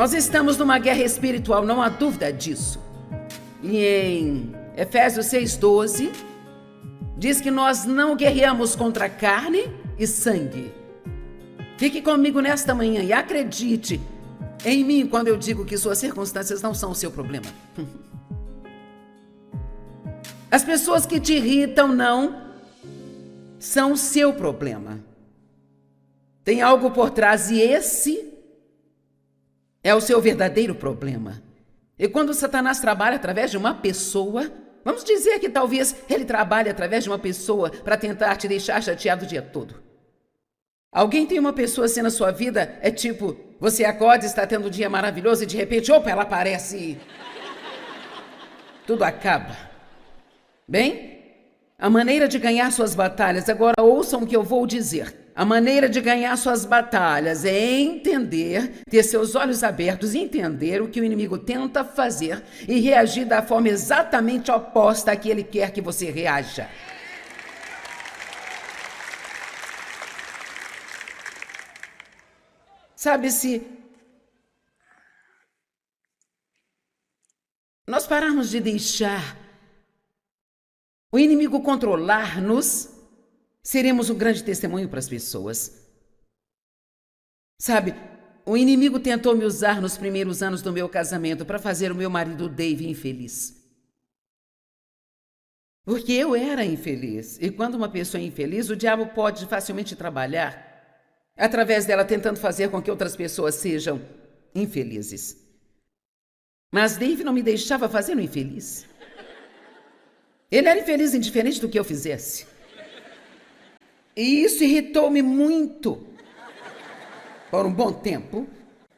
Nós estamos numa guerra espiritual, não há dúvida disso. E em Efésios 6:12, diz que nós não guerreamos contra carne e sangue. Fique comigo nesta manhã e acredite em mim quando eu digo que suas circunstâncias não são o seu problema. As pessoas que te irritam não são o seu problema. Tem algo por trás e esse é o seu verdadeiro problema. E quando Satanás trabalha através de uma pessoa, vamos dizer que talvez ele trabalhe através de uma pessoa para tentar te deixar chateado o dia todo. Alguém tem uma pessoa assim na sua vida, é tipo, você acorda e está tendo um dia maravilhoso e de repente, opa, ela aparece e tudo acaba. Bem, a maneira de ganhar suas batalhas, agora ouçam o que eu vou dizer. A maneira de ganhar suas batalhas é entender, ter seus olhos abertos e entender o que o inimigo tenta fazer e reagir da forma exatamente oposta a que ele quer que você reaja. Sabe, se nós pararmos de deixar o inimigo controlar-nos, seremos um grande testemunho para as pessoas. Sabe, o inimigo tentou me usar nos primeiros anos do meu casamento para fazer o meu marido Dave infeliz. Porque eu era infeliz. E quando uma pessoa é infeliz, o diabo pode facilmente trabalhar através dela tentando fazer com que outras pessoas sejam infelizes. Mas Dave não me deixava fazer o infeliz. Ele era infeliz indiferente do que eu fizesse. E isso irritou-me muito por um bom tempo.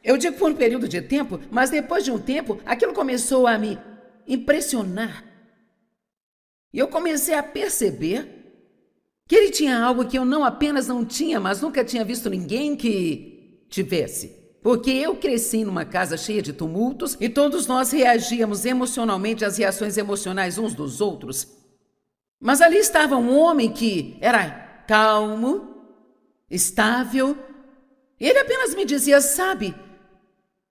Eu digo por um período de tempo, mas depois de um tempo, aquilo começou a me impressionar. E eu comecei a perceber que ele tinha algo que eu não apenas não tinha, mas nunca tinha visto ninguém que tivesse. Porque eu cresci numa casa cheia de tumultos e todos nós reagíamos emocionalmente às reações emocionais uns dos outros. Mas ali estava um homem que era calmo, estável. E ele apenas me dizia, sabe,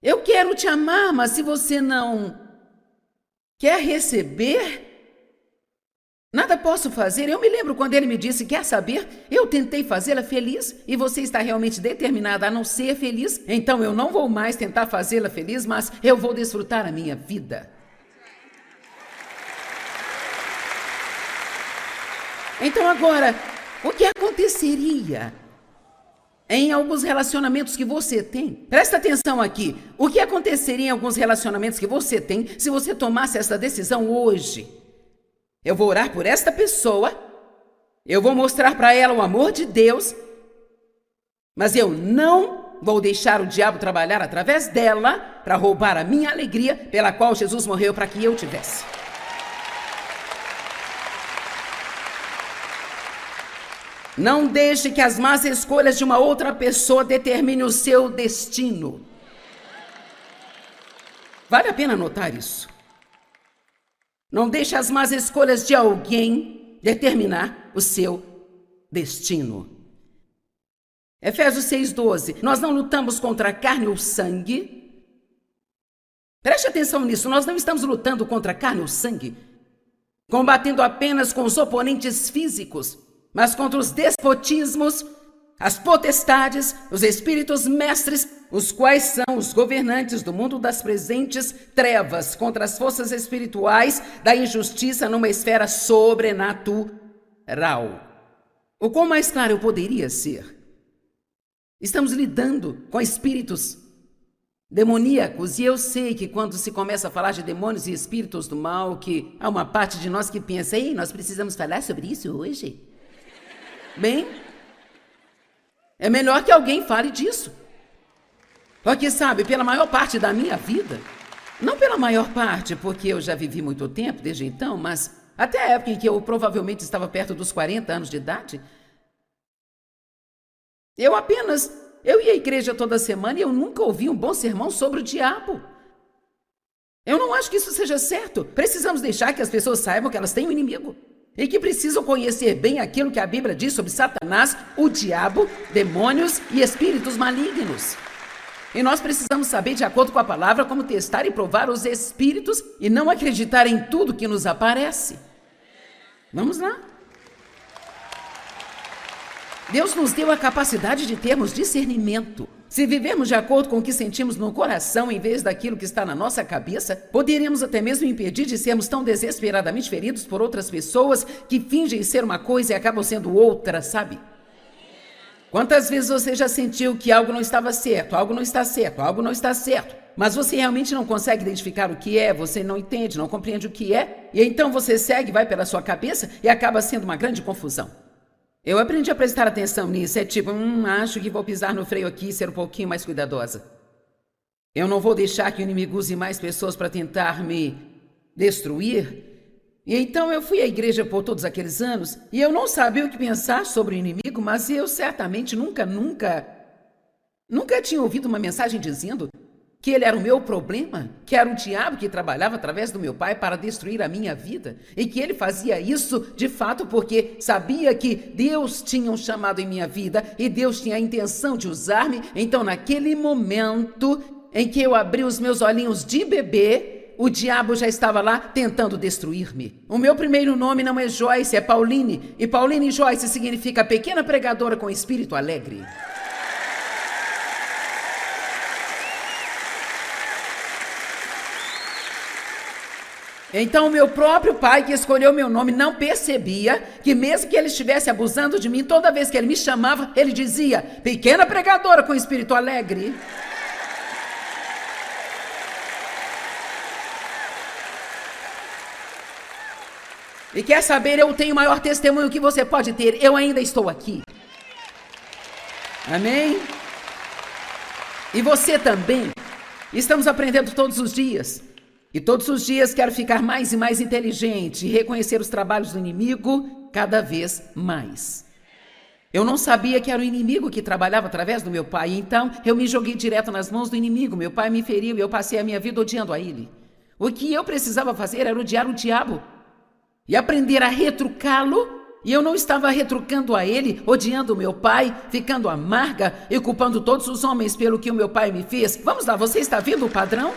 eu quero te amar, mas se você não quer receber, nada posso fazer. Eu me lembro quando ele me disse, quer saber? Eu tentei fazê-la feliz e você está realmente determinada a não ser feliz. Então eu não vou mais tentar fazê-la feliz, mas eu vou desfrutar a minha vida. Então agora, o que aconteceria em alguns relacionamentos que você tem? Presta atenção aqui. O que aconteceria em alguns relacionamentos que você tem se você tomasse essa decisão hoje? Eu vou orar por esta pessoa, eu vou mostrar para ela o amor de Deus, mas eu não vou deixar o diabo trabalhar através dela para roubar a minha alegria, pela qual Jesus morreu para que eu tivesse. Não deixe que as más escolhas de uma outra pessoa determinem o seu destino. Vale a pena notar isso. Não deixe as más escolhas de alguém determinar o seu destino. Efésios 6:12. Nós não lutamos contra a carne ou sangue. Preste atenção nisso. Nós não estamos lutando contra a carne ou sangue, combatendo apenas com os oponentes físicos, mas contra os despotismos, as potestades, os espíritos mestres, os quais são os governantes do mundo das presentes trevas, contra as forças espirituais da injustiça numa esfera sobrenatural. O quão mais claro eu poderia ser? Estamos lidando com espíritos demoníacos, e eu sei que quando se começa a falar de demônios e espíritos do mal, que há uma parte de nós que pensa, ei, nós precisamos falar sobre isso hoje? Bem, é melhor que alguém fale disso. Porque, sabe, pela maior parte da minha vida, não pela maior parte, porque eu já vivi muito tempo desde então, mas até a época em que eu provavelmente estava perto dos 40 anos de idade, eu ia à igreja toda semana e eu nunca ouvi um bom sermão sobre o diabo. Eu não acho que isso seja certo. Precisamos deixar que as pessoas saibam que elas têm um inimigo e que precisam conhecer bem aquilo que a Bíblia diz sobre Satanás, o diabo, demônios e espíritos malignos. E nós precisamos saber, de acordo com a palavra, como testar e provar os espíritos e não acreditar em tudo que nos aparece. Vamos lá. Deus nos deu a capacidade de termos discernimento. Se vivermos de acordo com o que sentimos no coração, em vez daquilo que está na nossa cabeça, poderíamos até mesmo impedir de sermos tão desesperadamente feridos por outras pessoas que fingem ser uma coisa e acabam sendo outra, sabe? Quantas vezes você já sentiu que algo não estava certo, algo não está certo, algo não está certo, mas você realmente não consegue identificar o que é, você não entende, não compreende o que é, e então você segue, vai pela sua cabeça e acaba sendo uma grande confusão. Eu aprendi a prestar atenção nisso, é tipo, acho que vou pisar no freio aqui e ser um pouquinho mais cuidadosa. Eu não vou deixar que o inimigo use mais pessoas para tentar me destruir. E então eu fui à igreja por todos aqueles anos e eu não sabia o que pensar sobre o inimigo, mas eu certamente nunca tinha ouvido uma mensagem dizendo que ele era o meu problema, que era o diabo que trabalhava através do meu pai para destruir a minha vida e que ele fazia isso de fato porque sabia que Deus tinha um chamado em minha vida e Deus tinha a intenção de usar-me. Então, naquele momento em que eu abri os meus olhinhos de bebê, o diabo já estava lá tentando destruir-me. O meu primeiro nome não é Joyce, é Pauline. E Pauline Joyce significa pequena pregadora com espírito alegre. Então, o meu próprio pai, que escolheu meu nome, não percebia que mesmo que ele estivesse abusando de mim, toda vez que ele me chamava, ele dizia, pequena pregadora com espírito alegre. E quer saber, eu tenho o maior testemunho que você pode ter, eu ainda estou aqui. Amém? E você também. Estamos aprendendo todos os dias. E todos os dias quero ficar mais e mais inteligente e reconhecer os trabalhos do inimigo cada vez mais. Eu não sabia que era o inimigo que trabalhava através do meu pai, então eu me joguei direto nas mãos do inimigo. Meu pai me feriu e eu passei a minha vida odiando a ele. O que eu precisava fazer era odiar o diabo e aprender a retrucá-lo. E eu não estava retrucando a ele, odiando o meu pai, ficando amarga e culpando todos os homens pelo que o meu pai me fez. Vamos lá, você está vendo o padrão?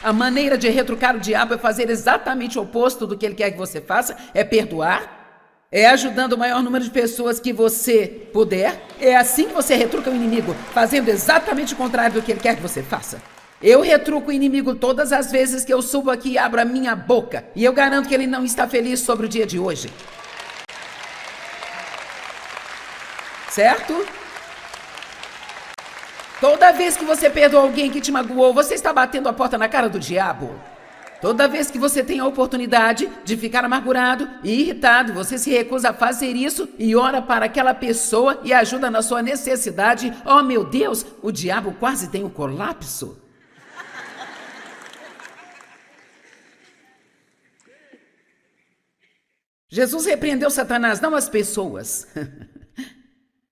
A maneira de retrucar o diabo é fazer exatamente o oposto do que ele quer que você faça, é perdoar, é ajudando o maior número de pessoas que você puder. É assim que você retruca o inimigo, fazendo exatamente o contrário do que ele quer que você faça. Eu retruco o inimigo todas as vezes que eu subo aqui e abro a minha boca, e eu garanto que ele não está feliz sobre o dia de hoje. Certo? Toda vez que você perdoa alguém que te magoou, você está batendo a porta na cara do diabo. Toda vez que você tem a oportunidade de ficar amargurado e irritado, você se recusa a fazer isso e ora para aquela pessoa e ajuda na sua necessidade. Oh, meu Deus, o diabo quase tem um colapso. Jesus repreendeu Satanás, não as pessoas.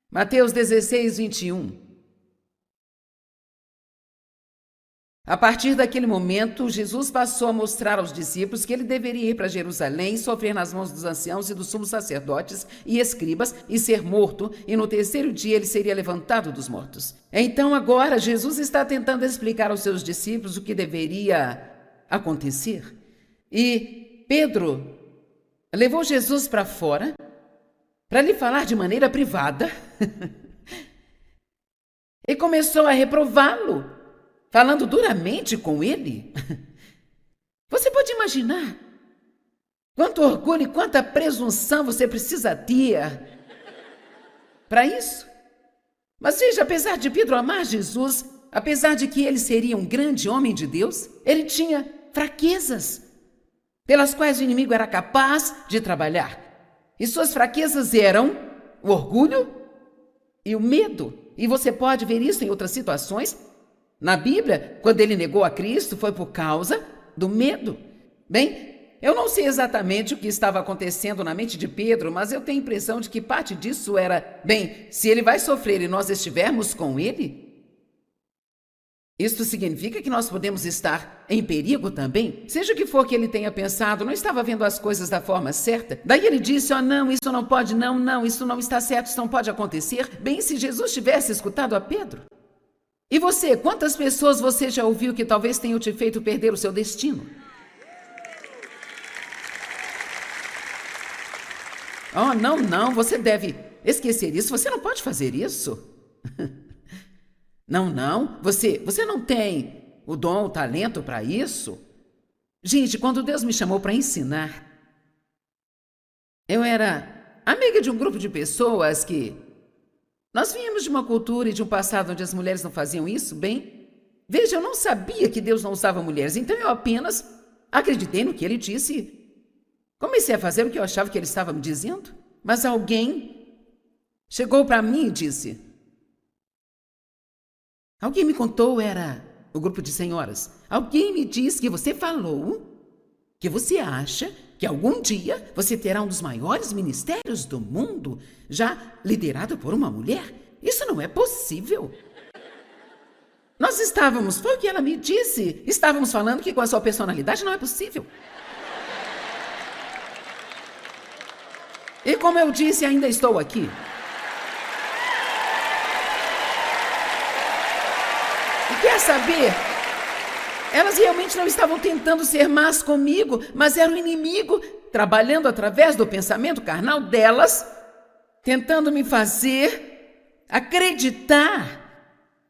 Mateus 16, 21. A partir daquele momento, Jesus passou a mostrar aos discípulos que ele deveria ir para Jerusalém, sofrer nas mãos dos anciãos e dos sumos sacerdotes e escribas e ser morto, e no terceiro dia ele seria levantado dos mortos. Então agora Jesus está tentando explicar aos seus discípulos o que deveria acontecer. E Pedro levou Jesus para fora para lhe falar de maneira privada e começou a reprová-lo, falando duramente com ele. Você pode imaginar quanto orgulho e quanta presunção você precisa ter para isso? Mas veja, apesar de Pedro amar Jesus, apesar de que ele seria um grande homem de Deus, ele tinha fraquezas pelas quais o inimigo era capaz de trabalhar. E suas fraquezas eram o orgulho e o medo. E você pode ver isso em outras situações. Na Bíblia, quando ele negou a Cristo, foi por causa do medo. Bem, eu não sei exatamente o que estava acontecendo na mente de Pedro, mas eu tenho a impressão de que parte disso era, bem, se ele vai sofrer e nós estivermos com ele, Isto significa que nós podemos estar em perigo também? Seja o que for que ele tenha pensado, não estava vendo as coisas da forma certa. Daí ele disse, não, isso não pode, não, isso não está certo, isso não pode acontecer. Bem, se Jesus tivesse escutado a Pedro. E você, quantas pessoas você já ouviu que talvez tenham te feito perder o seu destino? Oh, não, você deve esquecer isso, você não pode fazer isso. Não, você não tem o dom, o talento para isso. Gente, quando Deus me chamou para ensinar, eu era amiga de um grupo de pessoas que nós vínhamos de uma cultura e de um passado onde as mulheres não faziam isso, bem. Veja, eu não sabia que Deus não usava mulheres, então eu apenas acreditei no que ele disse. Comecei a fazer o que eu achava que ele estava me dizendo, mas alguém chegou para mim e disse... Alguém me contou, era o grupo de senhoras. Alguém me disse que você falou que você acha que algum dia você terá um dos maiores ministérios do mundo, já liderado por uma mulher. Isso não é possível. Nós estávamos, foi o que ela me disse, estávamos falando que com a sua personalidade não é possível. E como eu disse, ainda estou aqui. Quer saber? Elas realmente não estavam tentando ser más comigo, mas era o inimigo trabalhando através do pensamento carnal delas, tentando me fazer acreditar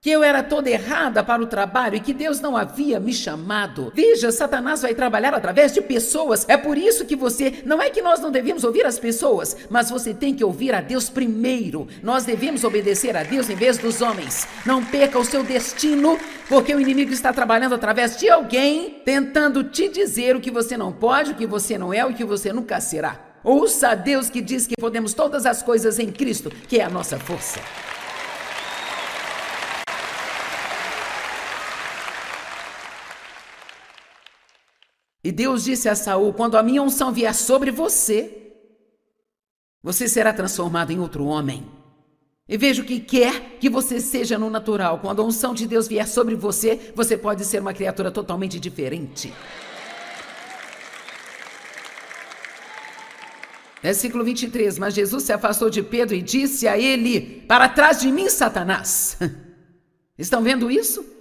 que eu era toda errada para o trabalho e que Deus não havia me chamado. Veja, Satanás vai trabalhar através de pessoas. É por isso que não é que nós não devemos ouvir as pessoas, mas você tem que ouvir a Deus primeiro. Nós devemos obedecer a Deus em vez dos homens. Não perca o seu destino, porque o inimigo está trabalhando através de alguém, tentando te dizer o que você não pode, o que você não é, o que você nunca será. Ouça a Deus que diz que podemos todas as coisas em Cristo, que é a nossa força. E Deus disse a Saul, quando a minha unção vier sobre você, você será transformado em outro homem. E veja o que quer que você seja no natural. Quando a unção de Deus vier sobre você, você pode ser uma criatura totalmente diferente. Versículo 23, mas Jesus se afastou de Pedro e disse a ele, para trás de mim, Satanás. Estão vendo isso?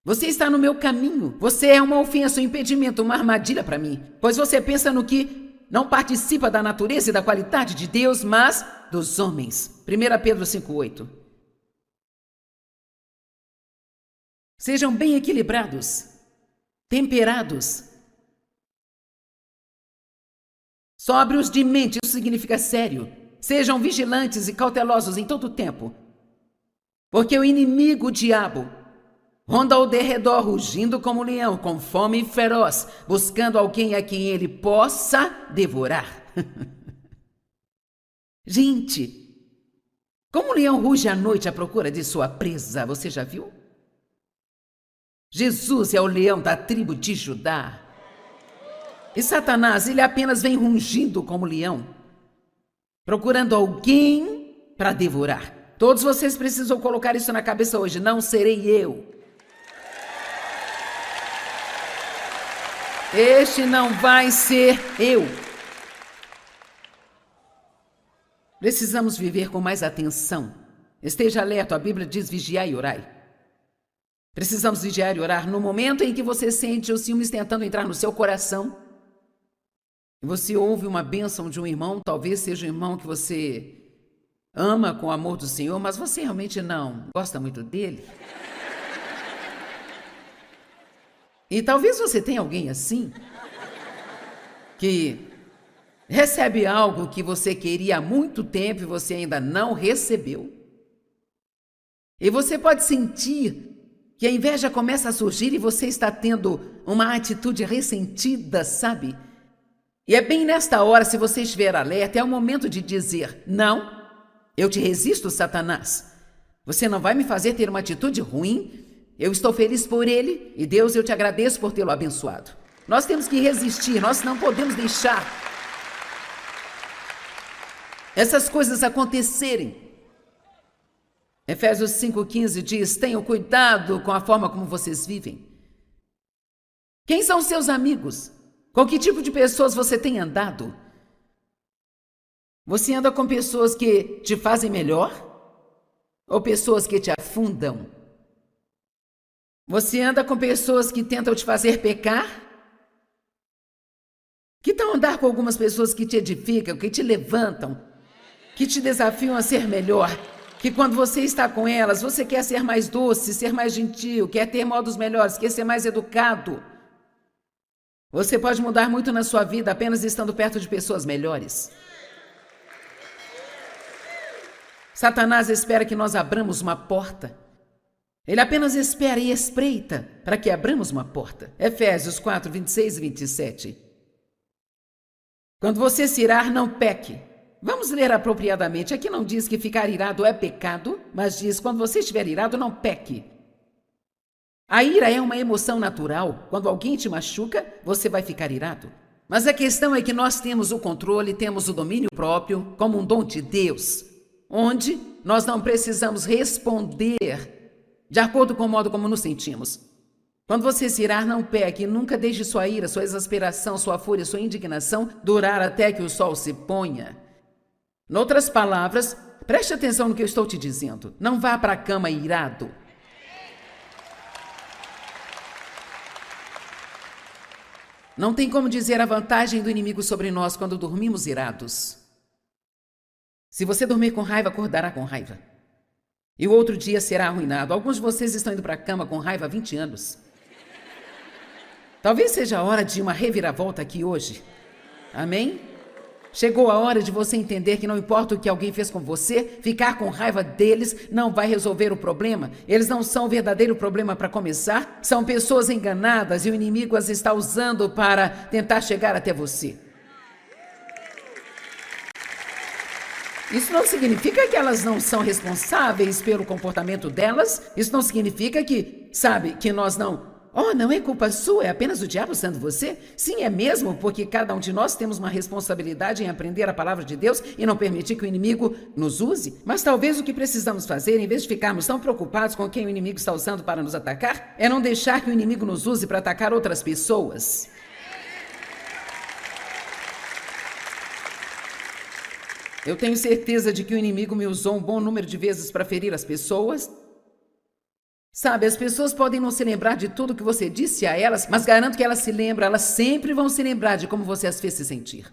Você está no meu caminho. Você é uma ofensa, um impedimento, uma armadilha para mim. Pois você pensa no que não participa da natureza e da qualidade de Deus, mas dos homens. 1 Pedro 5,8. Sejam bem equilibrados, temperados, sóbrios de mente, isso significa sério. Sejam vigilantes e cautelosos em todo o tempo. Porque o inimigo, o diabo, ronda ao derredor, rugindo como um leão, com fome feroz, buscando alguém a quem ele possa devorar. Gente, como o leão ruge à noite à procura de sua presa, você já viu? Jesus é o leão da tribo de Judá. E Satanás, ele apenas vem rugindo como leão, procurando alguém para devorar. Todos vocês precisam colocar isso na cabeça hoje, não serei eu. Este não vai ser eu. Precisamos viver com mais atenção. Esteja alerta, a Bíblia diz vigiai e orai. Precisamos vigiar e orar no momento em que você sente os ciúmes tentando entrar no seu coração. E você ouve uma bênção de um irmão, talvez seja um irmão que você ama com o amor do Senhor, mas você realmente não gosta muito dele. E talvez você tenha alguém assim, que recebe algo que você queria há muito tempo e você ainda não recebeu. E você pode sentir que a inveja começa a surgir e você está tendo uma atitude ressentida, sabe? E é bem nesta hora, se você estiver alerta, é o momento de dizer, não, eu te resisto, Satanás. Você não vai me fazer ter uma atitude ruim. Eu estou feliz por ele e Deus, eu te agradeço por tê-lo abençoado. Nós temos que resistir, nós não podemos deixar essas coisas acontecerem. Efésios 5,15 diz: tenham cuidado com a forma como vocês vivem. Quem são seus amigos? Com que tipo de pessoas você tem andado? Você anda com pessoas que te fazem melhor? Ou pessoas que te afundam? Você anda com pessoas que tentam te fazer pecar? Que tal andar com algumas pessoas que te edificam, que te levantam, que te desafiam a ser melhor? Que quando você está com elas, você quer ser mais doce, ser mais gentil, quer ter modos melhores, quer ser mais educado. Você pode mudar muito na sua vida apenas estando perto de pessoas melhores. Satanás espera que nós abramos uma porta. Ele apenas espera e espreita para que abramos uma porta. Efésios 4, 26 e 27. Quando você se irar, não peque. Vamos ler apropriadamente. Aqui não diz que ficar irado é pecado, mas diz: quando você estiver irado, não peque. A ira é uma emoção natural. Quando alguém te machuca, você vai ficar irado. Mas a questão é que nós temos o controle, temos o domínio próprio como um dom de Deus, onde nós não precisamos responder de acordo com o modo como nos sentimos. Quando você se irar, não peque. Nunca deixe sua ira, sua exasperação, sua fúria, sua indignação durar até que o sol se ponha. Em outras palavras, preste atenção no que eu estou te dizendo. Não vá para a cama irado. Não tem como dizer a vantagem do inimigo sobre nós quando dormimos irados. Se você dormir com raiva, acordará com raiva. E o outro dia será arruinado. Alguns de vocês estão indo para a cama com raiva há 20 anos. Talvez seja a hora de uma reviravolta aqui hoje. Amém? Chegou a hora de você entender que não importa o que alguém fez com você, ficar com raiva deles não vai resolver o problema. Eles não são o verdadeiro problema para começar. São pessoas enganadas e o inimigo as está usando para tentar chegar até você. Isso não significa que elas não são responsáveis pelo comportamento delas. Isso não significa que, que nós não... Oh, não é culpa sua, é apenas o diabo usando você? Sim, é mesmo, porque cada um de nós temos uma responsabilidade em aprender a palavra de Deus e não permitir que o inimigo nos use. Mas talvez o que precisamos fazer, em vez de ficarmos tão preocupados com quem o inimigo está usando para nos atacar, é não deixar que o inimigo nos use para atacar outras pessoas. Eu tenho certeza de que o inimigo me usou um bom número de vezes para ferir as pessoas. As pessoas podem não se lembrar de tudo que você disse a elas, mas garanto que elas se lembram, elas sempre vão se lembrar de como você as fez se sentir.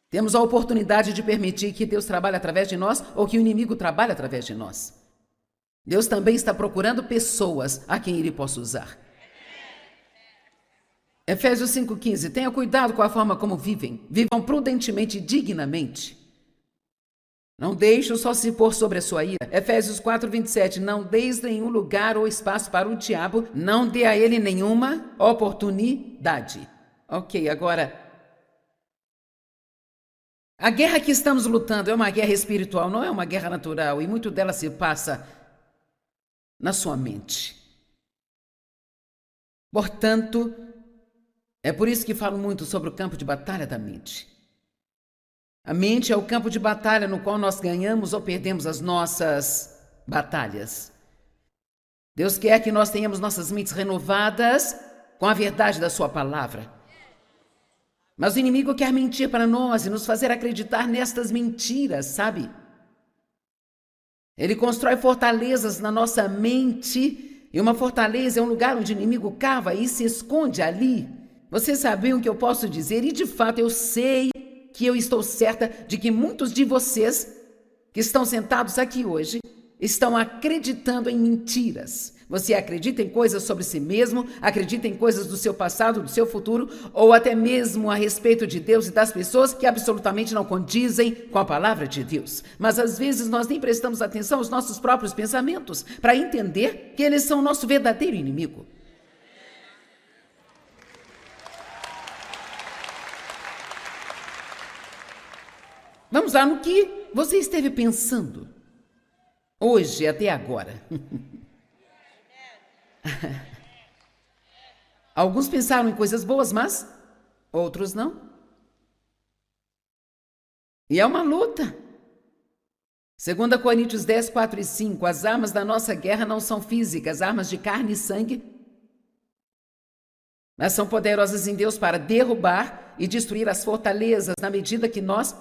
Temos a oportunidade de permitir que Deus trabalhe através de nós ou que o inimigo trabalhe através de nós. Deus também está procurando pessoas a quem Ele possa usar. Efésios 5,15. Tenha cuidado com a forma como vivem. Vivam prudentemente e dignamente. Não deixe o sol se pôr sobre a sua ira. Efésios 4,27. Não deis nenhum lugar ou espaço para o diabo. Não dê a ele nenhuma oportunidade. Ok, agora... A guerra que estamos lutando é uma guerra espiritual, não é uma guerra natural. E muito dela se passa na sua mente. Portanto... É por isso que falo muito sobre o campo de batalha da mente. A mente é o campo de batalha no qual nós ganhamos ou perdemos as nossas batalhas. Deus quer que nós tenhamos nossas mentes renovadas com a verdade da sua palavra. Mas o inimigo quer mentir para nós e nos fazer acreditar nestas mentiras, Ele constrói fortalezas na nossa mente, e uma fortaleza é um lugar onde o inimigo cava e se esconde ali. Vocês sabem o que eu posso dizer? E de fato eu sei que eu estou certa de que muitos de vocês que estão sentados aqui hoje estão acreditando em mentiras. Você acredita em coisas sobre si mesmo, acredita em coisas do seu passado, do seu futuro, ou até mesmo a respeito de Deus e das pessoas que absolutamente não condizem com a palavra de Deus. Mas às vezes nós nem prestamos atenção aos nossos próprios pensamentos para entender que eles são o nosso verdadeiro inimigo. Vamos lá no que você esteve pensando hoje até agora. Alguns pensaram em coisas boas, mas outros não. E é uma luta. 2 Coríntios 10, 4 e 5. As armas da nossa guerra não são físicas, armas de carne e sangue, mas são poderosas em Deus para derrubar e destruir as fortalezas na medida que nós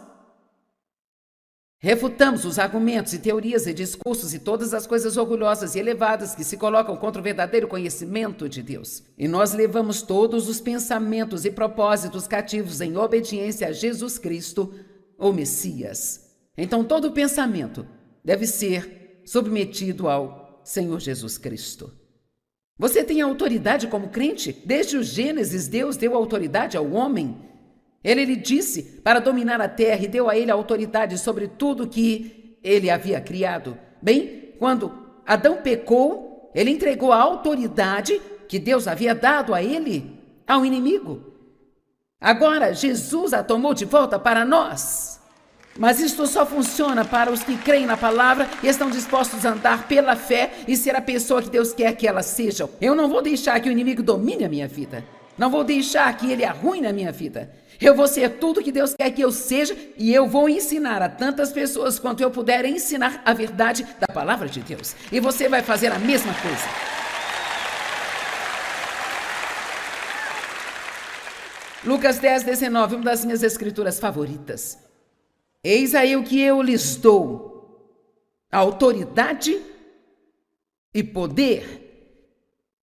refutamos os argumentos e teorias e discursos e todas as coisas orgulhosas e elevadas que se colocam contra o verdadeiro conhecimento de Deus. E nós levamos todos os pensamentos e propósitos cativos em obediência a Jesus Cristo, o Messias. Então todo pensamento deve ser submetido ao Senhor Jesus Cristo. Você tem autoridade como crente? Desde o Gênesis, Deus deu autoridade ao homem. Ele lhe disse para dominar a terra e deu a ele a autoridade sobre tudo que ele havia criado. Bem, quando Adão pecou, ele entregou a autoridade que Deus havia dado a ele ao inimigo. Agora, Jesus a tomou de volta para nós. Mas isto só funciona para os que creem na palavra e estão dispostos a andar pela fé e ser a pessoa que Deus quer que elas sejam. Eu não vou deixar que o inimigo domine a minha vida. Não vou deixar que ele arruine a minha vida. Eu vou ser tudo que Deus quer que eu seja e eu vou ensinar a tantas pessoas quanto eu puder ensinar a verdade da palavra de Deus. E você vai fazer a mesma coisa. Lucas 10, 19, uma das minhas escrituras favoritas. Eis aí o que eu lhes dou, autoridade e poder.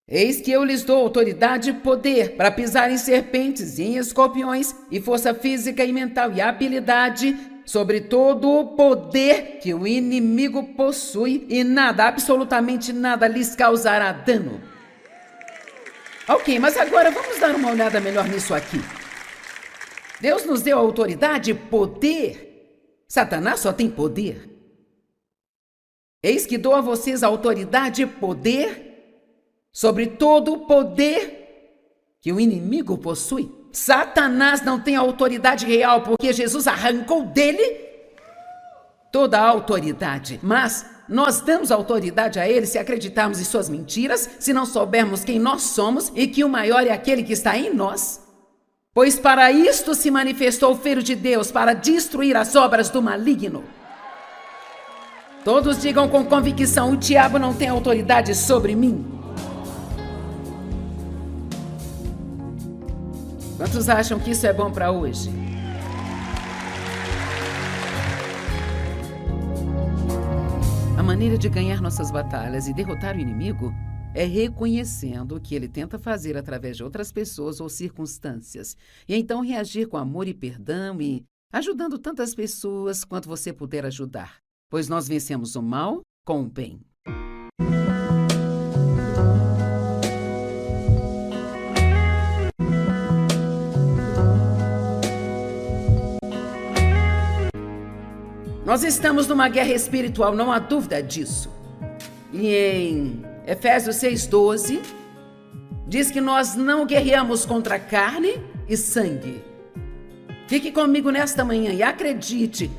Eis que eu lhes dou autoridade e poder para pisar em serpentes e em escorpiões e força física e mental e habilidade sobre todo o poder que o inimigo possui e nada, absolutamente nada lhes causará dano. Ok, mas agora vamos dar uma olhada melhor nisso aqui. Deus nos deu autoridade e poder. Satanás só tem poder. Eis que dou a vocês autoridade e poder sobre todo o poder que o inimigo possui. Satanás não tem autoridade real porque Jesus arrancou dele toda a autoridade. Mas nós damos autoridade a ele se acreditarmos em suas mentiras, se não soubermos quem nós somos e que o maior é aquele que está em nós. Pois para isto se manifestou o Filho de Deus, para destruir as obras do maligno. Todos digam com convicção: o diabo não tem autoridade sobre mim. Quantos acham que isso é bom para hoje? A maneira de ganhar nossas batalhas e derrotar o inimigo é reconhecendo o que ele tenta fazer através de outras pessoas ou circunstâncias, e então reagir com amor e perdão e ajudando tantas pessoas quanto você puder ajudar, pois nós vencemos o mal com o bem. Nós estamos numa guerra espiritual, não há dúvida disso. E em Efésios 6,12, diz que nós não guerreamos contra carne e sangue. Fique comigo nesta manhã e acredite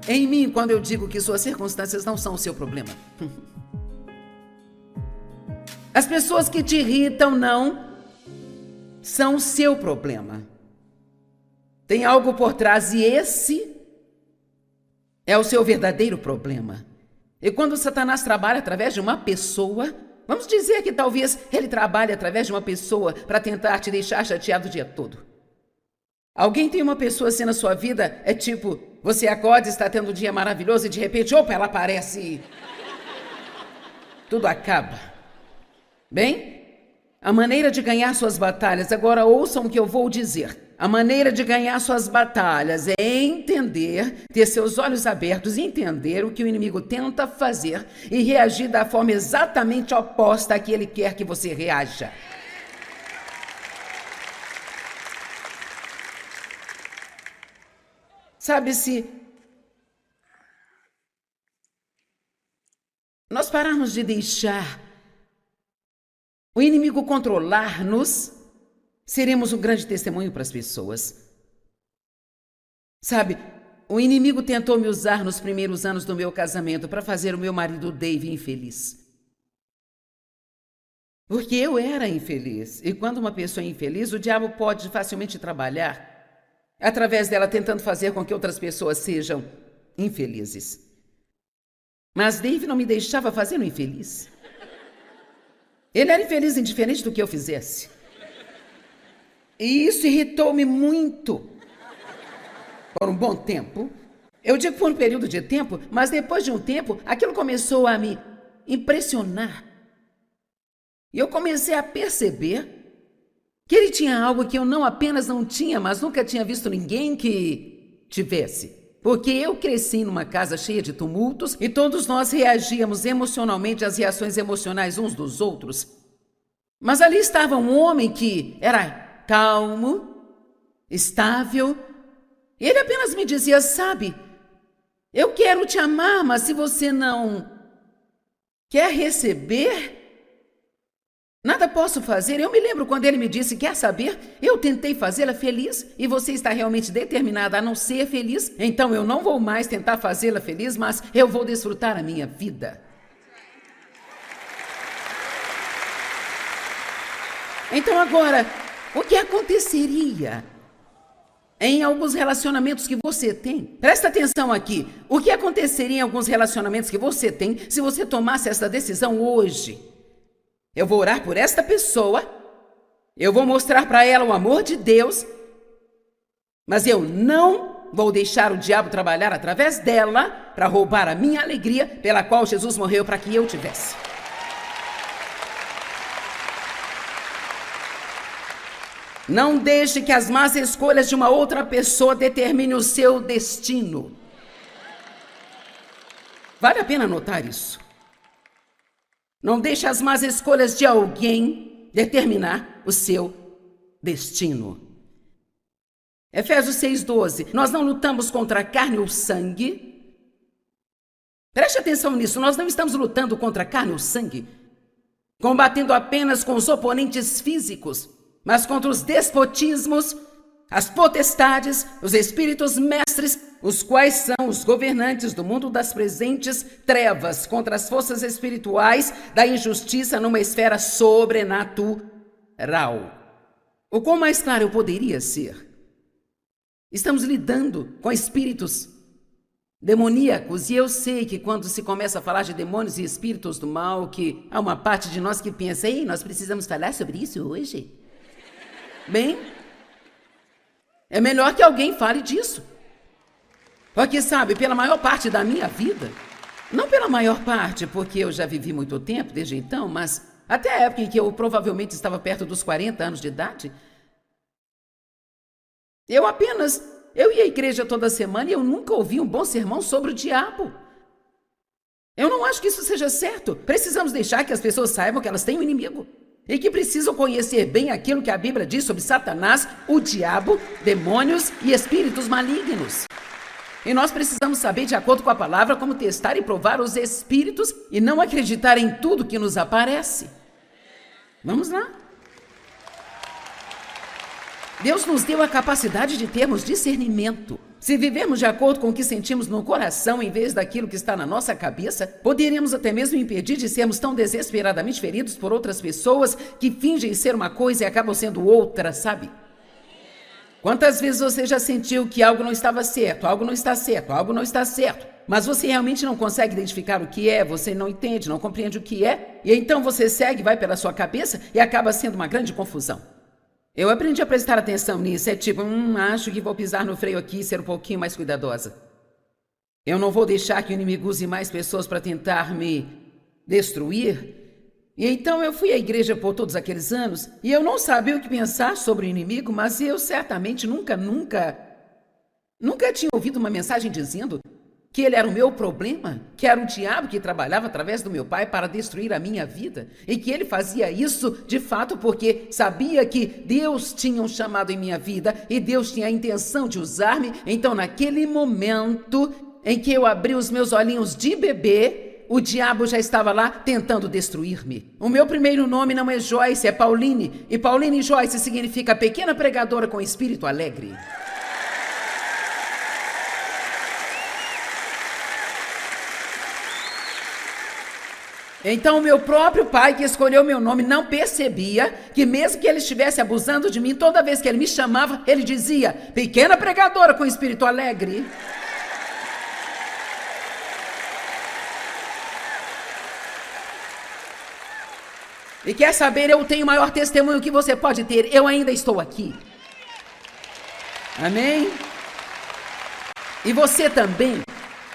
em mim quando eu digo que suas circunstâncias não são o seu problema. As pessoas que te irritam não são o seu problema. Tem algo por trás e esse é o seu verdadeiro problema. E quando Satanás trabalha através de uma pessoa, vamos dizer que talvez ele trabalhe através de uma pessoa para tentar te deixar chateado o dia todo. Alguém tem uma pessoa assim na sua vida, é tipo, você acorda e está tendo um dia maravilhoso e de repente, opa, ela aparece e tudo acaba. Bem, a maneira de ganhar suas batalhas, agora ouçam o que eu vou dizer. A maneira de ganhar suas batalhas é entender, ter seus olhos abertos e entender o que o inimigo tenta fazer e reagir da forma exatamente oposta a que ele quer que você reaja. Sabe, se nós pararmos de deixar o inimigo controlar-nos, seremos um grande testemunho para as pessoas. Sabe, o inimigo tentou me usar nos primeiros anos do meu casamento para fazer o meu marido Dave infeliz. Porque eu era infeliz. E quando uma pessoa é infeliz, o diabo pode facilmente trabalhar através dela tentando fazer com que outras pessoas sejam infelizes. Mas Dave não me deixava fazê-lo infeliz. Ele era infeliz indiferente do que eu fizesse. E isso irritou-me muito. Por um bom tempo. Eu digo por um período de tempo, mas depois de um tempo, aquilo começou a me impressionar. E eu comecei a perceber que ele tinha algo que eu não apenas não tinha, mas nunca tinha visto ninguém que tivesse. Porque eu cresci numa casa cheia de tumultos e todos nós reagíamos emocionalmente às reações emocionais uns dos outros. Mas ali estava um homem que era calmo, estável. E ele apenas me dizia, sabe, eu quero te amar, mas se você não quer receber, nada posso fazer. Eu me lembro quando ele me disse, quer saber? Eu tentei fazê-la feliz e você está realmente determinada a não ser feliz. Então eu não vou mais tentar fazê-la feliz, mas eu vou desfrutar a minha vida. Então agora, o que aconteceria em alguns relacionamentos que você tem? Presta atenção aqui. O que aconteceria em alguns relacionamentos que você tem se você tomasse essa decisão hoje? Eu vou orar por esta pessoa, eu vou mostrar para ela o amor de Deus, mas eu não vou deixar o diabo trabalhar através dela para roubar a minha alegria, pela qual Jesus morreu para que eu tivesse. Não deixe que as más escolhas de uma outra pessoa determinem o seu destino. Vale a pena notar isso. Não deixe as más escolhas de alguém determinar o seu destino. Efésios 6:12. Nós não lutamos contra a carne ou sangue. Preste atenção nisso. Nós não estamos lutando contra a carne ou sangue, combatendo apenas com os oponentes físicos, mas contra os despotismos, as potestades, os espíritos mestres, os quais são os governantes do mundo das presentes trevas, contra as forças espirituais da injustiça numa esfera sobrenatural. O quão mais claro eu poderia ser? Estamos lidando com espíritos demoníacos, e eu sei que quando se começa a falar de demônios e espíritos do mal, que há uma parte de nós que pensa, ei, nós precisamos falar sobre isso hoje. Bem, é melhor que alguém fale disso. Porque, sabe, pela maior parte da minha vida, não pela maior parte, porque eu já vivi muito tempo desde então, mas até a época em que eu provavelmente estava perto dos 40 anos de idade, eu ia à igreja toda semana e eu nunca ouvi um bom sermão sobre o diabo. Eu não acho que isso seja certo. Precisamos deixar que as pessoas saibam que elas têm um inimigo e que precisam conhecer bem aquilo que a Bíblia diz sobre Satanás, o diabo, demônios e espíritos malignos. E nós precisamos saber, de acordo com a palavra, como testar e provar os espíritos e não acreditar em tudo que nos aparece. Vamos lá. Deus nos deu a capacidade de termos discernimento. Se vivermos de acordo com o que sentimos no coração, em vez daquilo que está na nossa cabeça, poderíamos até mesmo impedir de sermos tão desesperadamente feridos por outras pessoas que fingem ser uma coisa e acabam sendo outra, sabe? Quantas vezes você já sentiu que algo não estava certo, algo não está certo, algo não está certo, mas você realmente não consegue identificar o que é, você não entende, não compreende o que é, e então você segue, vai pela sua cabeça e acaba sendo uma grande confusão. Eu aprendi a prestar atenção nisso, é tipo, acho que vou pisar no freio aqui e ser um pouquinho mais cuidadosa. Eu não vou deixar que o inimigo use mais pessoas para tentar me destruir. E então eu fui à igreja por todos aqueles anos e eu não sabia o que pensar sobre o inimigo, mas eu certamente nunca tinha ouvido uma mensagem dizendo que ele era o meu problema, que era o diabo que trabalhava através do meu pai para destruir a minha vida, e que ele fazia isso de fato porque sabia que Deus tinha um chamado em minha vida e Deus tinha a intenção de usar-me. Então, naquele momento em que eu abri os meus olhinhos de bebê, o diabo já estava lá tentando destruir-me. O meu primeiro nome não é Joyce, é Pauline, e Pauline Joyce significa pequena pregadora com espírito alegre. Então, o meu próprio pai, que escolheu meu nome, não percebia que mesmo que ele estivesse abusando de mim, toda vez que ele me chamava, ele dizia, pequena pregadora com espírito alegre. E quer saber, eu tenho o maior testemunho que você pode ter. Eu ainda estou aqui. Amém? E você também.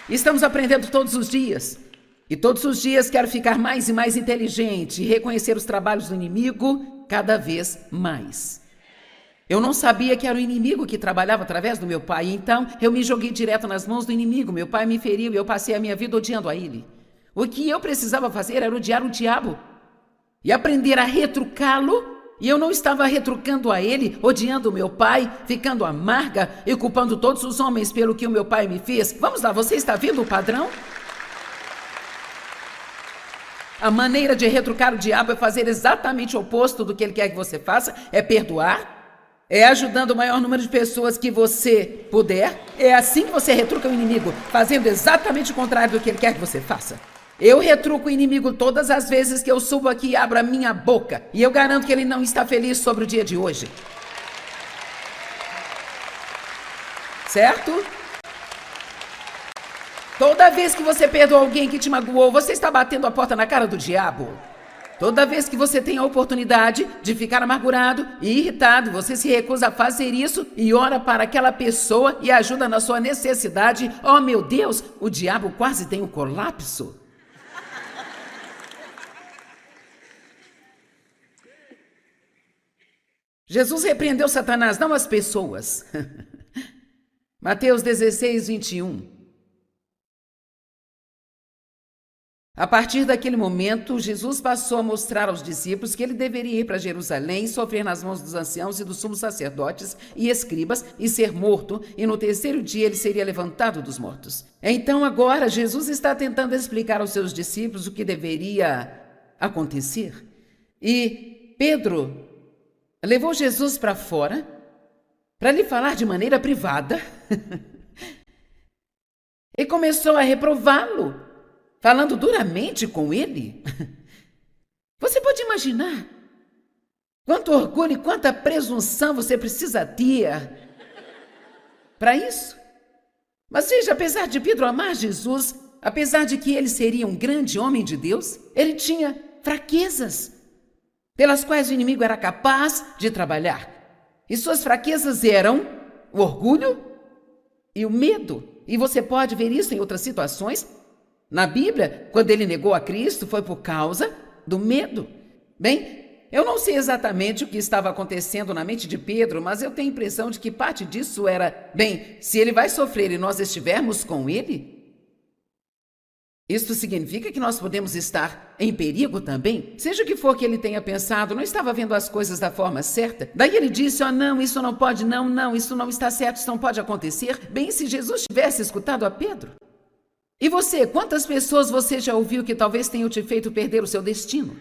Estamos aprendendo todos os dias. E todos os dias quero ficar mais e mais inteligente e reconhecer os trabalhos do inimigo cada vez mais. Eu não sabia que era o inimigo que trabalhava através do meu pai, então eu me joguei direto nas mãos do inimigo. Meu pai me feriu e eu passei a minha vida odiando a ele. O que eu precisava fazer era odiar o diabo e aprender a retrucá-lo. E eu não estava retrucando a ele, odiando o meu pai, ficando amarga e culpando todos os homens pelo que o meu pai me fez. Vamos lá, você está vendo o padrão? A maneira de retrucar o diabo é fazer exatamente o oposto do que ele quer que você faça, é perdoar, é ajudando o maior número de pessoas que você puder. É assim que você retruca o inimigo, fazendo exatamente o contrário do que ele quer que você faça. Eu retruco o inimigo todas as vezes que eu subo aqui e abro a minha boca. E eu garanto que ele não está feliz sobre o dia de hoje. Certo? Toda vez que você perdoa alguém que te magoou, você está batendo a porta na cara do diabo. Toda vez que você tem a oportunidade de ficar amargurado e irritado, você se recusa a fazer isso e ora para aquela pessoa e ajuda na sua necessidade. Oh, meu Deus, o diabo quase tem um colapso. Jesus repreendeu Satanás, não as pessoas. Mateus 16, 21. A partir daquele momento, Jesus passou a mostrar aos discípulos que ele deveria ir para Jerusalém, sofrer nas mãos dos anciãos e dos sumos sacerdotes e escribas e ser morto, e no terceiro dia ele seria levantado dos mortos. Então agora Jesus está tentando explicar aos seus discípulos o que deveria acontecer. E Pedro levou Jesus para fora para lhe falar de maneira privada e começou a reprová-lo, falando duramente com ele. Você pode imaginar quanto orgulho e quanta presunção você precisa ter para isso? Mas veja, apesar de Pedro amar Jesus, apesar de que ele seria um grande homem de Deus, ele tinha fraquezas pelas quais o inimigo era capaz de trabalhar. E suas fraquezas eram o orgulho e o medo. E você pode ver isso em outras situações. Na Bíblia, quando ele negou a Cristo, foi por causa do medo. Bem, eu não sei exatamente o que estava acontecendo na mente de Pedro, mas eu tenho a impressão de que parte disso era, bem, se ele vai sofrer e nós estivermos com ele, isso significa que nós podemos estar em perigo também? Seja o que for que ele tenha pensado, não estava vendo as coisas da forma certa. Daí ele disse, não, isso não pode, não, isso não está certo, isso não pode acontecer. Bem, se Jesus tivesse escutado a Pedro. E você, quantas pessoas você já ouviu que talvez tenham te feito perder o seu destino?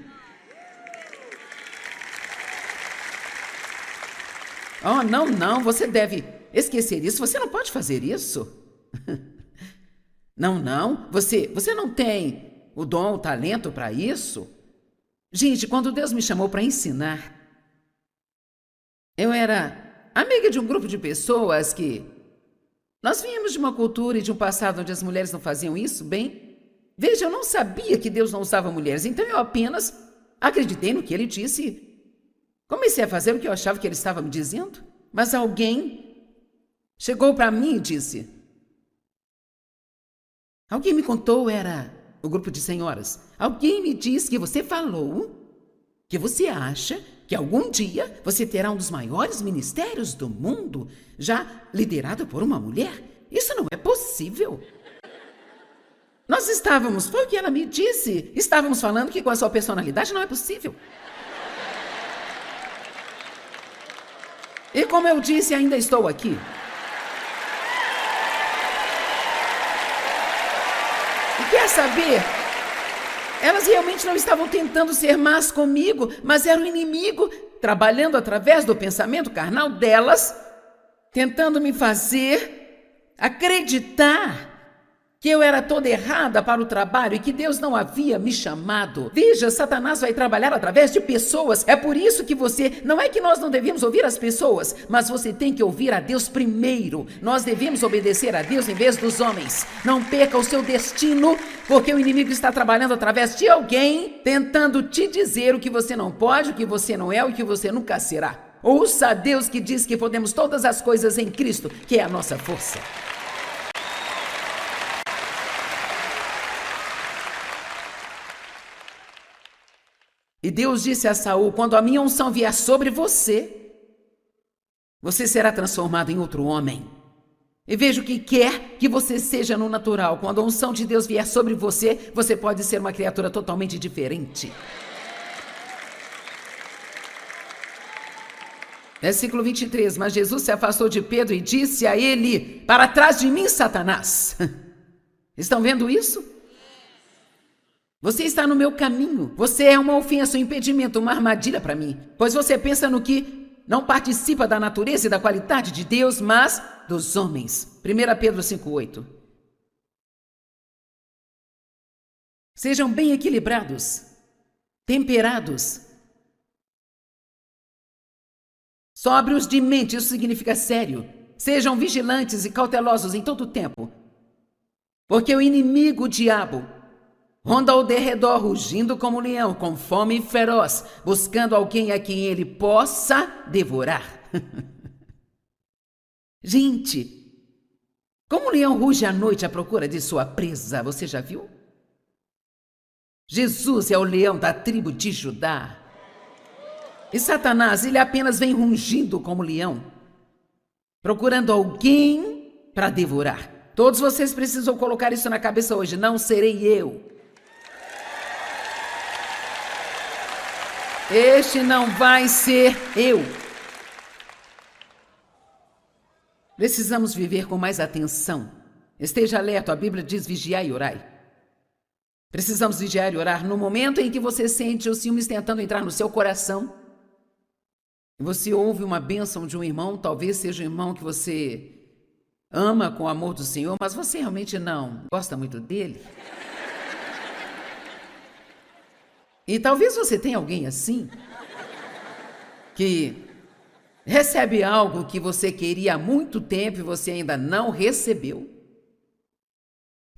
Oh, não, você deve esquecer isso, você não pode fazer isso. Não, você não tem o dom, o talento para isso. Gente, quando Deus me chamou para ensinar, eu era amiga de um grupo de pessoas que nós vínhamos de uma cultura e de um passado onde as mulheres não faziam isso, bem. Veja, eu não sabia que Deus não usava mulheres, então eu apenas acreditei no que ele disse. Comecei a fazer o que eu achava que ele estava me dizendo, mas alguém chegou para mim e disse... Alguém me contou, era o grupo de senhoras. Alguém me disse que você falou que você acha que algum dia você terá um dos maiores ministérios do mundo, já liderado por uma mulher. Isso não é possível. Nós estávamos, foi o que ela me disse, estávamos falando que com a sua personalidade não é possível. E como eu disse, ainda estou aqui. Quer saber? Elas realmente não estavam tentando ser más comigo, mas era o inimigo trabalhando através do pensamento carnal delas, tentando me fazer acreditar que eu era toda errada para o trabalho e que Deus não havia me chamado. Veja, Satanás vai trabalhar através de pessoas. É por isso que não é que nós não devemos ouvir as pessoas, mas você tem que ouvir a Deus primeiro. Nós devemos obedecer a Deus em vez dos homens. Não perca o seu destino, porque o inimigo está trabalhando através de alguém, tentando te dizer o que você não pode, o que você não é, o que você nunca será. Ouça a Deus que diz que podemos todas as coisas em Cristo, que é a nossa força. E Deus disse a Saul: quando a minha unção vier sobre você, você será transformado em outro homem. E veja o que quer que você seja no natural. Quando a unção de Deus vier sobre você, você pode ser uma criatura totalmente diferente. Versículo 23, mas Jesus se afastou de Pedro e disse a ele: para trás de mim, Satanás. Estão vendo isso? Você está no meu caminho. Você é uma ofensa, um impedimento, uma armadilha para mim. Pois você pensa no que não participa da natureza e da qualidade de Deus, mas dos homens. 1 Pedro 5,8. Sejam bem equilibrados, temperados, sóbrios de mente. Isso significa sério. Sejam vigilantes e cautelosos em todo o tempo. Porque o inimigo, o diabo, ronda ao derredor, rugindo como um leão, com fome feroz, buscando alguém a quem ele possa devorar. Gente, como o leão ruge à noite à procura de sua presa, você já viu? Jesus é o leão da tribo de Judá. E Satanás, ele apenas vem rugindo como leão, procurando alguém para devorar. Todos vocês precisam colocar isso na cabeça hoje: não serei eu. Este não vai ser eu. Precisamos viver com mais atenção. Esteja alerta, a Bíblia diz: vigiai e orai. Precisamos vigiar e orar no momento em que você sente os ciúmes tentando entrar no seu coração. Você ouve uma bênção de um irmão, talvez seja um irmão que você ama com o amor do Senhor, mas você realmente não gosta muito dele. E talvez você tenha alguém assim, que recebe algo que você queria há muito tempo e você ainda não recebeu.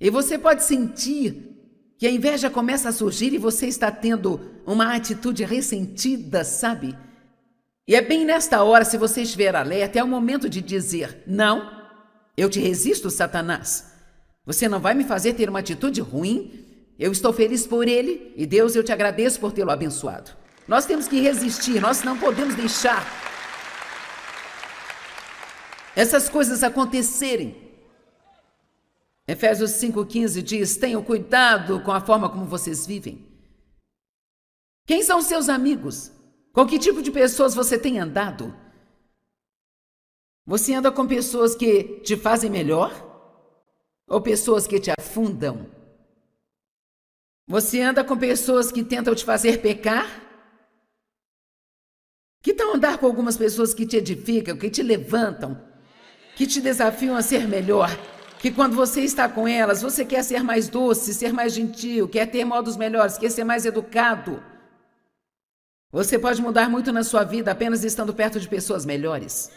E você pode sentir que a inveja começa a surgir e você está tendo uma atitude ressentida, sabe? E é bem nesta hora, se você estiver alerta, é o momento de dizer: não, eu te resisto, Satanás. Você não vai me fazer ter uma atitude ruim. Eu estou feliz por ele e, Deus, eu te agradeço por tê-lo abençoado. Nós temos que resistir, nós não podemos deixar essas coisas acontecerem. Efésios 5,15 diz: tenham cuidado com a forma como vocês vivem. Quem são seus amigos? Com que tipo de pessoas você tem andado? Você anda com pessoas que te fazem melhor? Ou pessoas que te afundam? Você anda com pessoas que tentam te fazer pecar? Que tal andar com algumas pessoas que te edificam, que te levantam, que te desafiam a ser melhor? Que quando você está com elas, você quer ser mais doce, ser mais gentil, quer ter modos melhores, quer ser mais educado. Você pode mudar muito na sua vida apenas estando perto de pessoas melhores.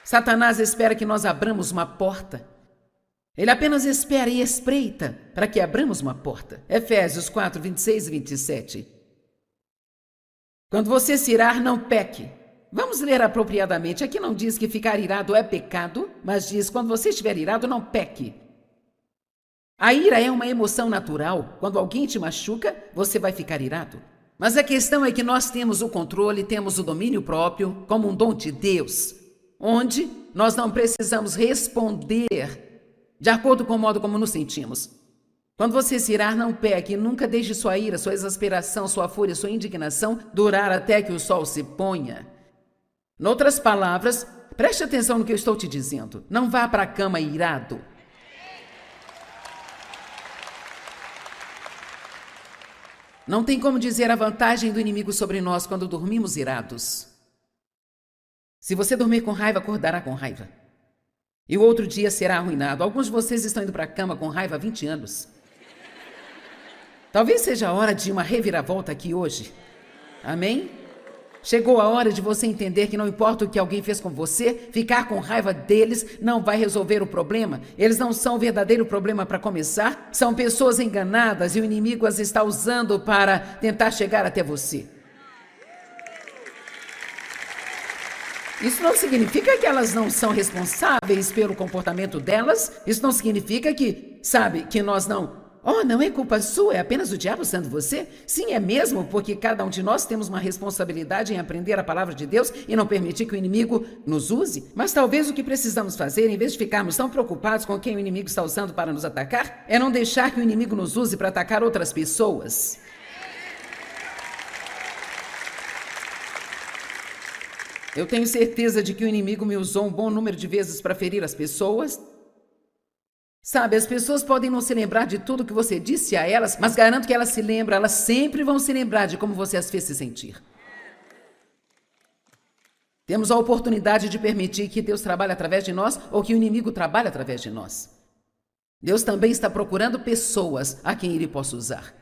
Satanás espera que nós abramos uma porta. Ele apenas espera e espreita para que abramos uma porta. Efésios 4, 26 e 27. Quando você se irar, não peque. Vamos ler apropriadamente. Aqui não diz que ficar irado é pecado, mas diz: quando você estiver irado, não peque. A ira é uma emoção natural. Quando alguém te machuca, você vai ficar irado. Mas a questão é que nós temos o controle, temos o domínio próprio como um dom de Deus, onde nós não precisamos responder de acordo com o modo como nos sentimos. Quando você se irar, não peque. Nunca deixe sua ira, sua exasperação, sua fúria, sua indignação durar até que o sol se ponha. Em outras palavras, preste atenção no que eu estou te dizendo. Não vá para a cama irado. Não tem como dizer a vantagem do inimigo sobre nós quando dormimos irados. Se você dormir com raiva, acordará com raiva. e o outro dia será arruinado. Alguns de vocês estão indo para a cama com raiva há 20 anos. Talvez seja a hora de uma reviravolta aqui hoje. Amém? Chegou a hora de você entender que não importa o que alguém fez com você, ficar com raiva deles não vai resolver o problema. Eles não são o verdadeiro problema para começar. São pessoas enganadas e o inimigo as está usando para tentar chegar até você. Isso não significa que elas não são responsáveis pelo comportamento delas. Isso não significa que, sabe, que nós não... Oh, não é culpa sua, é apenas o diabo usando você? Sim, é mesmo, porque cada um de nós temos uma responsabilidade em aprender a palavra de Deus e não permitir que o inimigo nos use. Mas talvez o que precisamos fazer, em vez de ficarmos tão preocupados com quem o inimigo está usando para nos atacar, é não deixar que o inimigo nos use para atacar outras pessoas. Eu tenho certeza de que o inimigo me usou um bom número de vezes para ferir as pessoas. Sabe, as pessoas podem não se lembrar de tudo que você disse a elas, mas garanto que elas se lembram, elas sempre vão se lembrar de como você as fez se sentir. Temos a oportunidade de permitir que Deus trabalhe através de nós ou que o inimigo trabalhe através de nós. Deus também está procurando pessoas a quem Ele possa usar.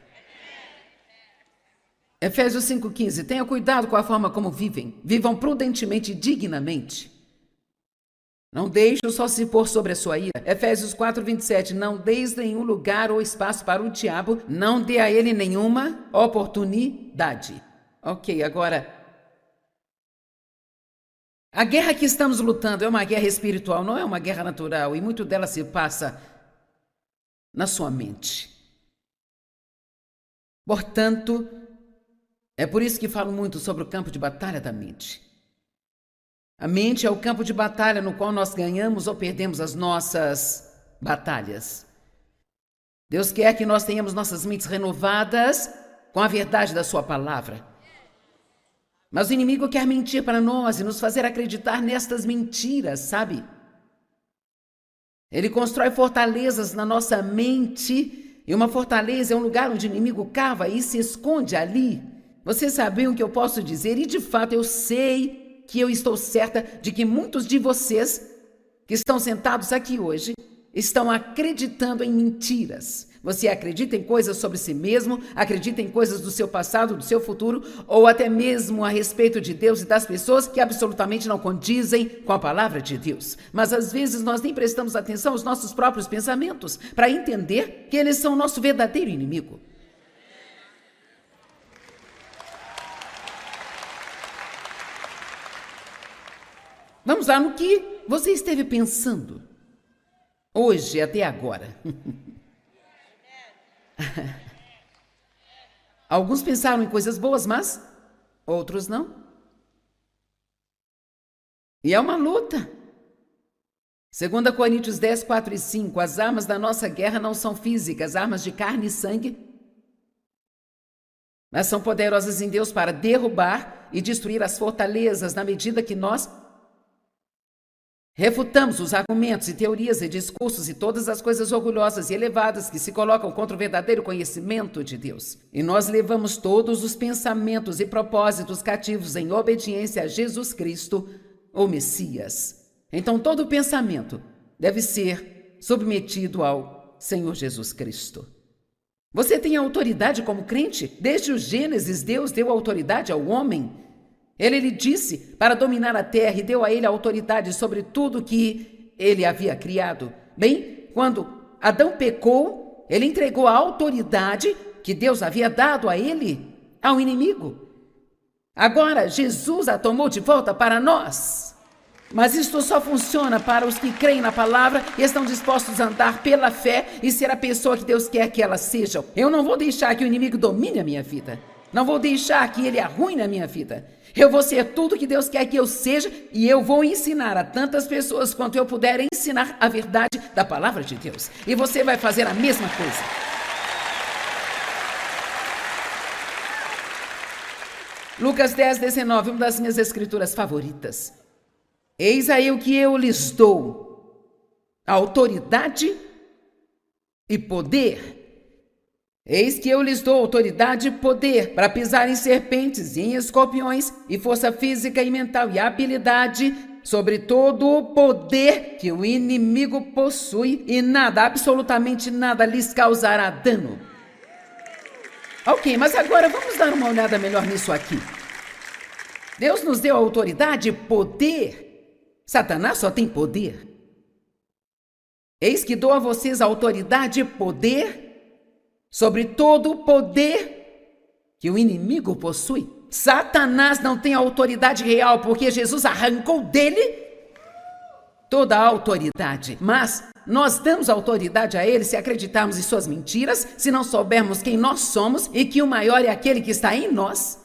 Efésios 5,15. Tenha cuidado com a forma como vivem. Vivam prudentemente e dignamente. Não deixe o sol se pôr sobre a sua ira. Efésios 4,27. Não deis nenhum lugar ou espaço para o diabo. Não dê a ele nenhuma oportunidade. Ok, agora... A guerra que estamos lutando é uma guerra espiritual, não é uma guerra natural. E muito dela se passa na sua mente. Portanto, é por isso que falo muito sobre o campo de batalha da mente. A mente é o campo de batalha no qual nós ganhamos ou perdemos as nossas batalhas. Deus quer que nós tenhamos nossas mentes renovadas com a verdade da sua palavra. Mas o inimigo quer mentir para nós e nos fazer acreditar nestas mentiras, sabe? Ele constrói fortalezas na nossa mente, e uma fortaleza é um lugar onde o inimigo cava e se esconde ali. Vocês sabem o que eu posso dizer? E de fato eu sei que eu estou certa de que muitos de vocês que estão sentados aqui hoje estão acreditando em mentiras. Você acredita em coisas sobre si mesmo, acredita em coisas do seu passado, do seu futuro, ou até mesmo a respeito de Deus e das pessoas que absolutamente não condizem com a palavra de Deus. Mas às vezes nós nem prestamos atenção aos nossos próprios pensamentos para entender que eles são o nosso verdadeiro inimigo. Vamos lá no que você esteve pensando hoje até agora. Alguns pensaram em coisas boas, mas outros não. E é uma luta. 2 Coríntios 10, 4 e 5. As armas da nossa guerra não são físicas, armas de carne e sangue, mas são poderosas em Deus para derrubar e destruir as fortalezas na medida que nós refutamos os argumentos e teorias e discursos e todas as coisas orgulhosas e elevadas que se colocam contra o verdadeiro conhecimento de Deus. E nós levamos todos os pensamentos e propósitos cativos em obediência a Jesus Cristo, o Messias. Então todo pensamento deve ser submetido ao Senhor Jesus Cristo. Você tem autoridade como crente? Desde o Gênesis, Deus deu autoridade ao homem. Ele lhe disse para dominar a terra e deu a ele a autoridade sobre tudo que ele havia criado. Bem, quando Adão pecou, ele entregou a autoridade que Deus havia dado a ele ao inimigo. Agora, Jesus a tomou de volta para nós. Mas isto só funciona para os que creem na palavra e estão dispostos a andar pela fé e ser a pessoa que Deus quer que elas sejam. Eu não vou deixar que o inimigo domine a minha vida. Não vou deixar que ele arruine a minha vida. Eu vou ser tudo que Deus quer que eu seja e eu vou ensinar a tantas pessoas quanto eu puder ensinar a verdade da palavra de Deus. E você vai fazer a mesma coisa. Lucas 10, 19, uma das minhas escrituras favoritas. Eis aí o que eu lhes dou: autoridade e poder. Eis que eu lhes dou autoridade e poder para pisar em serpentes e em escorpiões, e força física e mental e habilidade sobre todo o poder que o inimigo possui e nada, absolutamente nada, lhes causará dano. Ok, mas agora vamos dar uma olhada melhor nisso aqui. Deus nos deu autoridade e poder. Satanás só tem poder. Eis que dou a vocês autoridade e poder sobre todo o poder que o inimigo possui. Satanás não tem autoridade real porque Jesus arrancou dele toda a autoridade. Mas nós damos autoridade a ele se acreditarmos em suas mentiras, se não soubermos quem nós somos e que o maior é aquele que está em nós.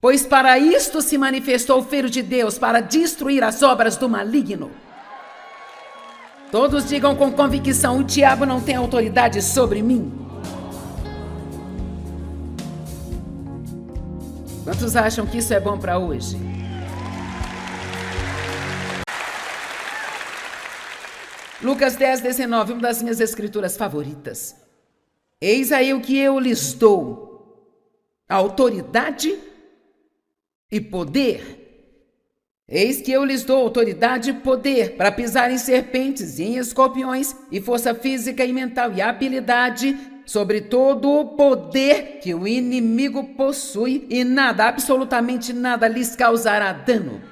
Pois para isto se manifestou o Filho de Deus, para destruir as obras do maligno. Todos digam com convicção: o diabo não tem autoridade sobre mim. Quantos acham que isso é bom para hoje? Lucas 10, 19, uma das minhas escrituras favoritas. Eis aí o que eu lhes dou: autoridade e poder. Eis que eu lhes dou autoridade e poder para pisar em serpentes e em escorpiões, e força física e mental e habilidade sobre todo o poder que o inimigo possui, e nada, absolutamente nada, lhes causará dano.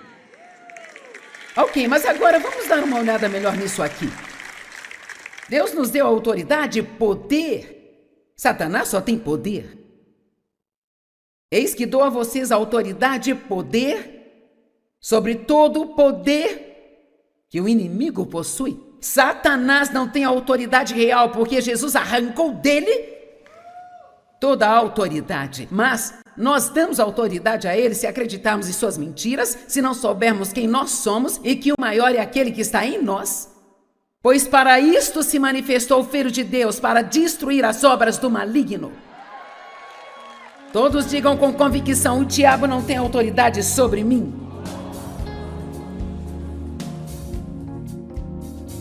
Ok, mas agora vamos dar uma olhada melhor nisso aqui. Deus nos deu autoridade e poder. Satanás só tem poder. Eis que dou a vocês autoridade e poder sobre todo o poder que o inimigo possui. Satanás não tem autoridade real porque Jesus arrancou dele toda a autoridade. Mas nós damos autoridade a ele se acreditarmos em suas mentiras, se não soubermos quem nós somos e que o maior é aquele que está em nós. Pois para isto se manifestou o Filho de Deus, para destruir as obras do maligno. Todos digam com convicção: o diabo não tem autoridade sobre mim.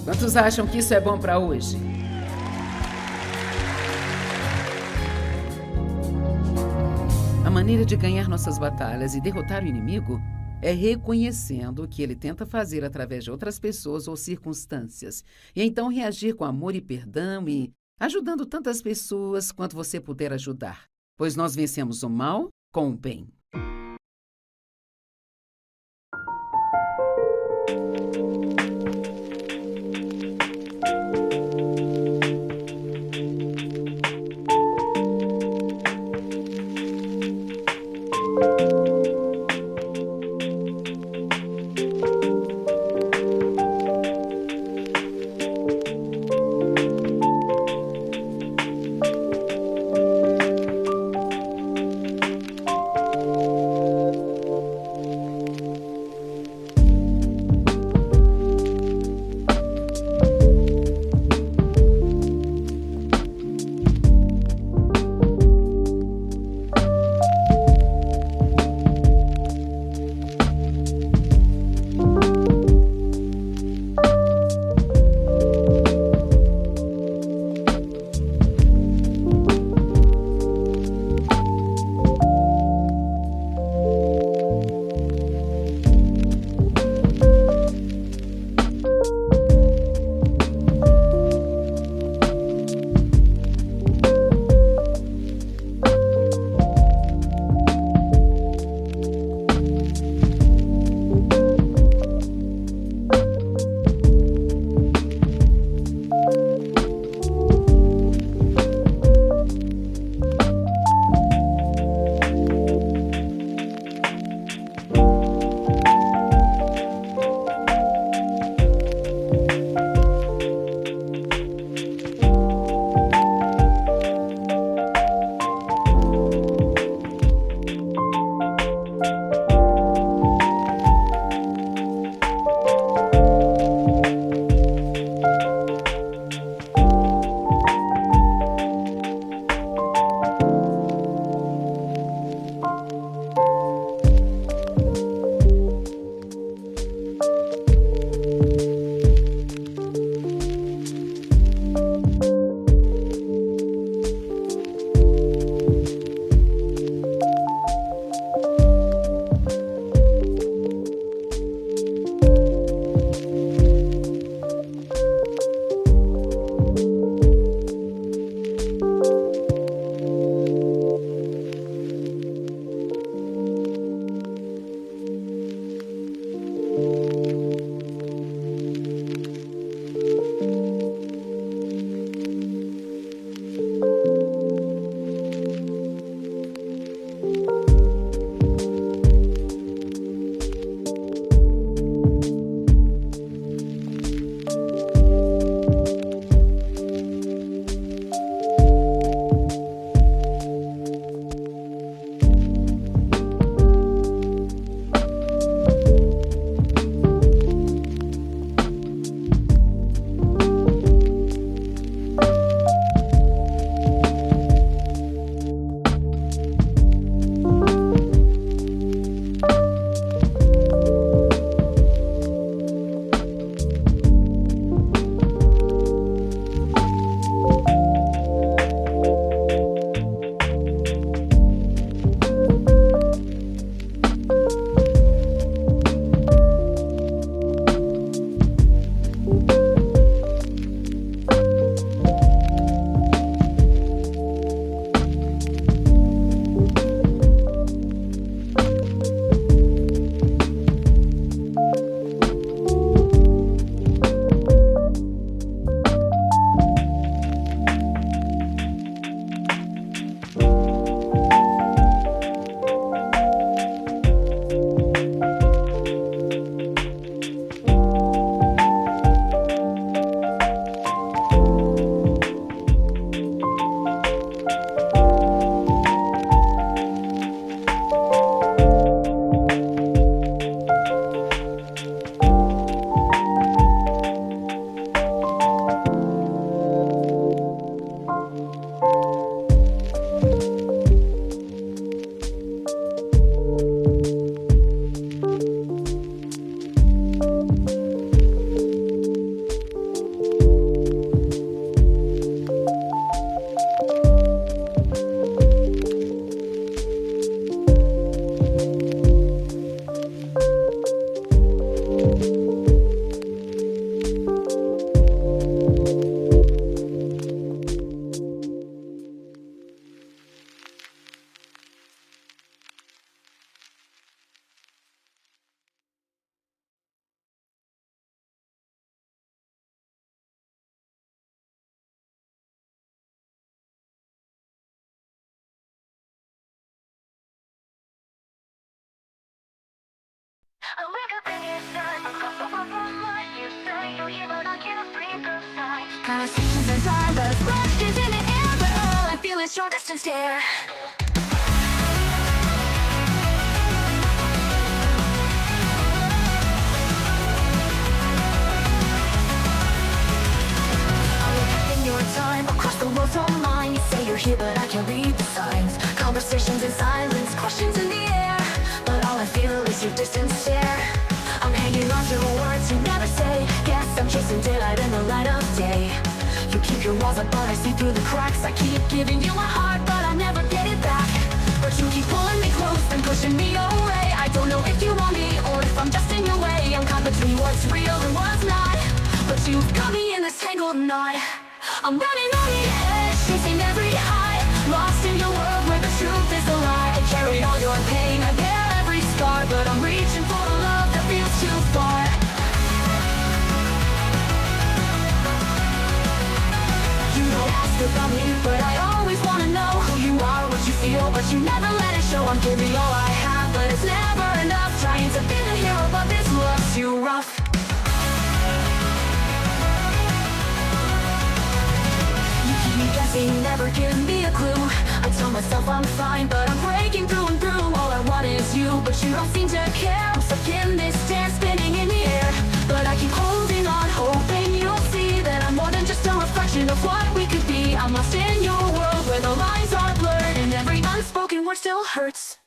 Quantos acham que isso é bom para hoje? A maneira de ganhar nossas batalhas e derrotar o inimigo é reconhecendo o que ele tenta fazer através de outras pessoas ou circunstâncias, e então reagir com amor e perdão e ajudando tantas pessoas quanto você puder ajudar, pois nós vencemos o mal com o bem. I wake up in your sun, across the world from light. You say you're here, but I can't breathe inside. Kinda seems as I was left is in the air, but all I feel is your distant stare. Your time across the world from mine. You say you're here, but I can't read the signs. Conversations in silence, questions in the air, but all I feel is your distant stare. I'm hanging on to the words you never say. Guess I'm chasing daylight in the light of day. You keep your walls up, but I see through the cracks. I keep giving you my heart, but I never get it back. But you keep pulling me close and pushing me away. I don't know if you want me or if I'm just in your way. I'm caught between what's real and what's not, but you've got me in this tangled knot. I'm running on the edge, chasing every high, lost in your world where the truth is a lie. I carry all your pain, I bear every scar, but I'm reaching for the love that feels too far. You don't ask about me, but I always wanna know who you are, what you feel, but you never let it show. I'm giving all I have, but it's never enough. Trying to be the hero, but this love's too rough. Guessing, never give me a clue. I tell myself I'm fine, but I'm breaking through and through. All I want is you, but you don't seem to care. I'm stuck in this dance, spinning in the air, but I keep holding on, hoping you'll see that I'm more than just a reflection of what we could be. I'm lost in your world where the lines are blurred, and every unspoken word still hurts.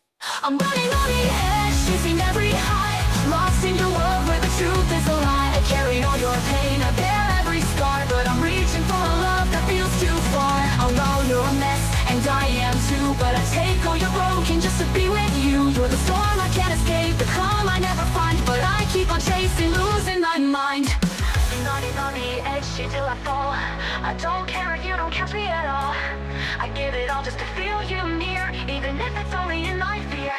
I'm running on the edge, chasing every high, lost in your world where the truth is a lie. I carry all your pain, I bear every scar, but I'm reaching for a love that feels too far. I know you're a mess, and I am too, but I take all you're broken just to be with you. You're the storm I can't escape, the calm I never find, but I keep on chasing, losing my mind. Nodding on the edge till I fall. I don't care if you don't catch me at all. I give it all just to feel you near, even if it's only in my fear.